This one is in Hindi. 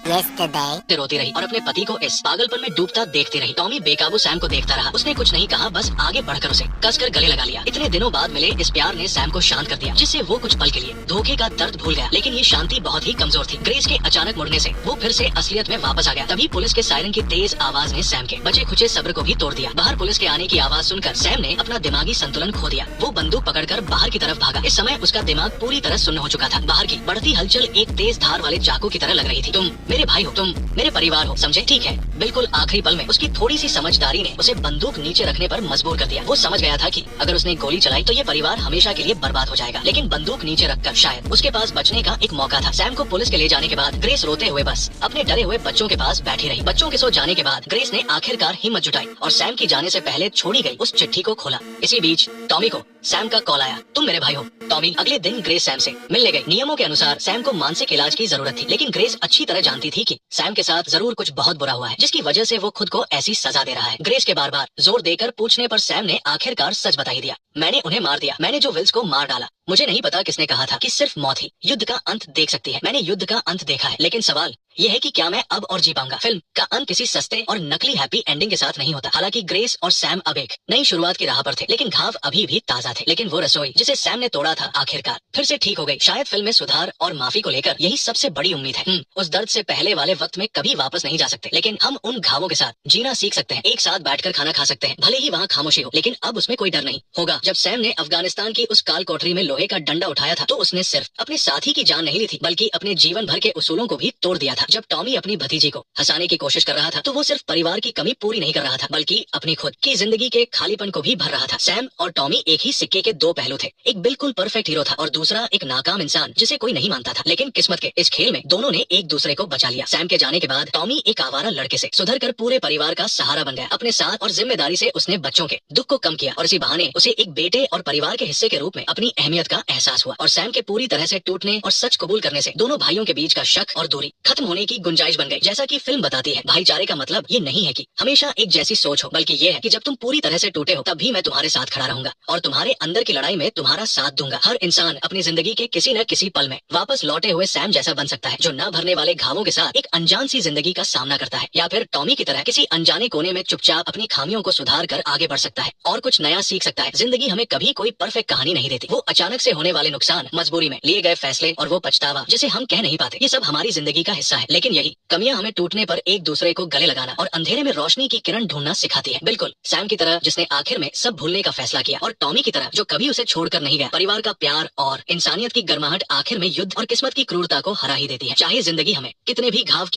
Yesterday, रोती रही और अपने पति को इस पागलपन में डूबता देखती रही। टॉमी बेकाबू सैम को देखता रहा। उसने कुछ नहीं कहा, बस आगे बढ़कर उसे कसकर गले लगा लिया। इतने दिनों बाद मिले इस प्यार ने सैम को शांत कर दिया, जिससे वो कुछ पल के लिए धोखे का दर्द भूल गया। लेकिन ये शांति बहुत ही कमजोर थी। ग्रेस के अचानक मुड़ने से वो फिर से असलियत में वापस आ गया। तभी पुलिस के सायरन की तेज आवाज ने सैम के बचे खुचे सब्र को भी तोड़ दिया। बाहर पुलिस के आने की आवाज सुनकर सैम ने अपना दिमागी संतुलन खो दिया। वो बंदूक पकड़कर बाहर की तरफ भागा। इस समय उसका दिमाग पूरी तरह सुन्न हो चुका था। बाहर की बढ़ती हलचल एक तेज धार वाले चाकू की तरह लग रही थी। तुम मेरे भाई हो, तुम मेरे परिवार हो, समझे? ठीक है। बिल्कुल आखिरी पल में उसकी थोड़ी सी समझदारी ने उसे बंदूक नीचे रखने पर मजबूर कर दिया। वो समझ गया था कि अगर उसने गोली चलाई तो ये परिवार हमेशा के लिए बर्बाद हो जाएगा। लेकिन बंदूक नीचे रखकर शायद उसके पास बचने का एक मौका था। सैम को पुलिस के ले जाने के बाद ग्रेस रोते हुए बस अपने डरे हुए बच्चों के पास बैठी रही। बच्चों के सो जाने के बाद ग्रेस ने आखिरकार हिम्मत जुटाई और सैम की जाने से पहले छोड़ी गई उस चिट्ठी को खोला। इसी बीच टॉमी को सैम का कॉल आया। तुम मेरे भाई हो। टॉमी अगले दिन ग्रेस सैम से मिलने गई। नियमों के अनुसार सैम को मानसिक इलाज की जरूरत थी, लेकिन ग्रेस अच्छी तरह जानती थी कि सैम के साथ जरूर कुछ बहुत बुरा हुआ है, जिसकी वजह से वो खुद को ऐसी सजा दे रहा है। ग्रेस के बार बार जोर देकर पूछने पर सैम ने आखिरकार सच बता ही दिया। मैंने उन्हें मार दिया। मैंने जो विल्स को मार डाला। मुझे नहीं पता किसने कहा था कि सिर्फ मौत ही युद्ध का अंत देख सकती है। मैंने युद्ध का अंत देखा है, लेकिन सवाल ये है कि क्या मैं अब और जी पाऊंगा? फिल्म का अंत किसी सस्ते और नकली हैप्पी एंडिंग के साथ नहीं होता। हालांकि ग्रेस और सैम अब एक नई शुरुआत की राह पर थे, लेकिन घाव अभी भी ताजा थे। लेकिन वो रसोई जिसे सैम ने तोड़ा था आखिरकार फिर से ठीक हो गई। शायद फिल्म में सुधार और माफी को लेकर यही सबसे बड़ी उम्मीद है। उस दर्द से पहले वाले वक्त में कभी वापस नहीं जा सकते, लेकिन हम उन घावों के साथ जीना सीख सकते हैं। एक साथ बैठकर खाना खा सकते हैं, भले ही वहाँ खामोशी हो, लेकिन अब उसमें कोई डर नहीं होगा। जब सैम ने अफगानिस्तान की उस काल कोठरी में लोहे का डंडा उठाया था, तो उसने सिर्फ अपने साथी की जान नहीं ली थी, बल्कि अपने जीवन भर के उसूलों को भी तोड़ दिया था। जब टॉमी अपनी भतीजी को हंसाने की कोशिश कर रहा था, तो वो सिर्फ परिवार की कमी पूरी नहीं कर रहा था, बल्कि अपनी खुद की जिंदगी के खालीपन को भी भर रहा था। सैम और टॉमी एक ही सिक्के के दो पहलू थे। एक बिल्कुल परफेक्ट हीरो था और दूसरा एक नाकाम इंसान जिसे कोई नहीं मानता था। लेकिन किस्मत के इस खेल में दोनों ने एक दूसरे को बचा लिया। सैम के जाने के बाद टॉमी एक आवारा लड़के से सुधरकर पूरे परिवार का सहारा बन गया। अपने साथ और जिम्मेदारी से उसने बच्चों के दुख को कम किया और इसी बहाने उसे एक बेटे और परिवार के हिस्से के रूप में अपनी अहमियत का एहसास हुआ। और सैम के पूरी तरह से टूटने और सच कबूल करने से दोनों भाइयों के बीच का शक और दूरी खत्म होने की गुंजाइश बन गई। जैसा कि फिल्म बताती है, भाईचारे का मतलब ये नहीं है कि हमेशा एक जैसी सोच हो, बल्कि ये है कि जब तुम पूरी तरह से टूटे हो तब भी मैं तुम्हारे साथ खड़ा रहूंगा और तुम्हारे अंदर की लड़ाई में तुम्हारा साथ दूंगा। हर इंसान अपनी जिंदगी के किसी न किसी पल में वापस लौटे हुए सैम जैसा बन सकता है, जो न भरने वाले घावों के साथ एक अनजान सी जिंदगी का सामना करता है, या फिर टॉमी की तरह किसी अनजाने कोने में चुपचाप अपनी खामियों को सुधार कर आगे बढ़ सकता है और कुछ नया सीख सकता है। जिंदगी हमें कभी कोई परफेक्ट कहानी नहीं देती। वो अचानक से होने वाले नुकसान, मजबूरी में लिए गए फैसले और वो पछतावा जिसे हम कह नहीं पाते, ये सब हमारी जिंदगी का हिस्सा है। लेकिन यही कमियां हमें टूटने पर एक दूसरे को गले लगाना और अंधेरे में रोशनी की किरण ढूंढना सिखाती है। बिल्कुल सैम की तरह जिसने आखिर में सब भूलने का फैसला किया, और टॉमी की तरह जो कभी उसे छोड़कर नहीं गया। परिवार का प्यार और इंसानियत की गर्माहट आखिर में युद्ध और किस्मत की क्रूरता को हरा ही देती है। चाहे जिंदगी हमें कितने भी घाव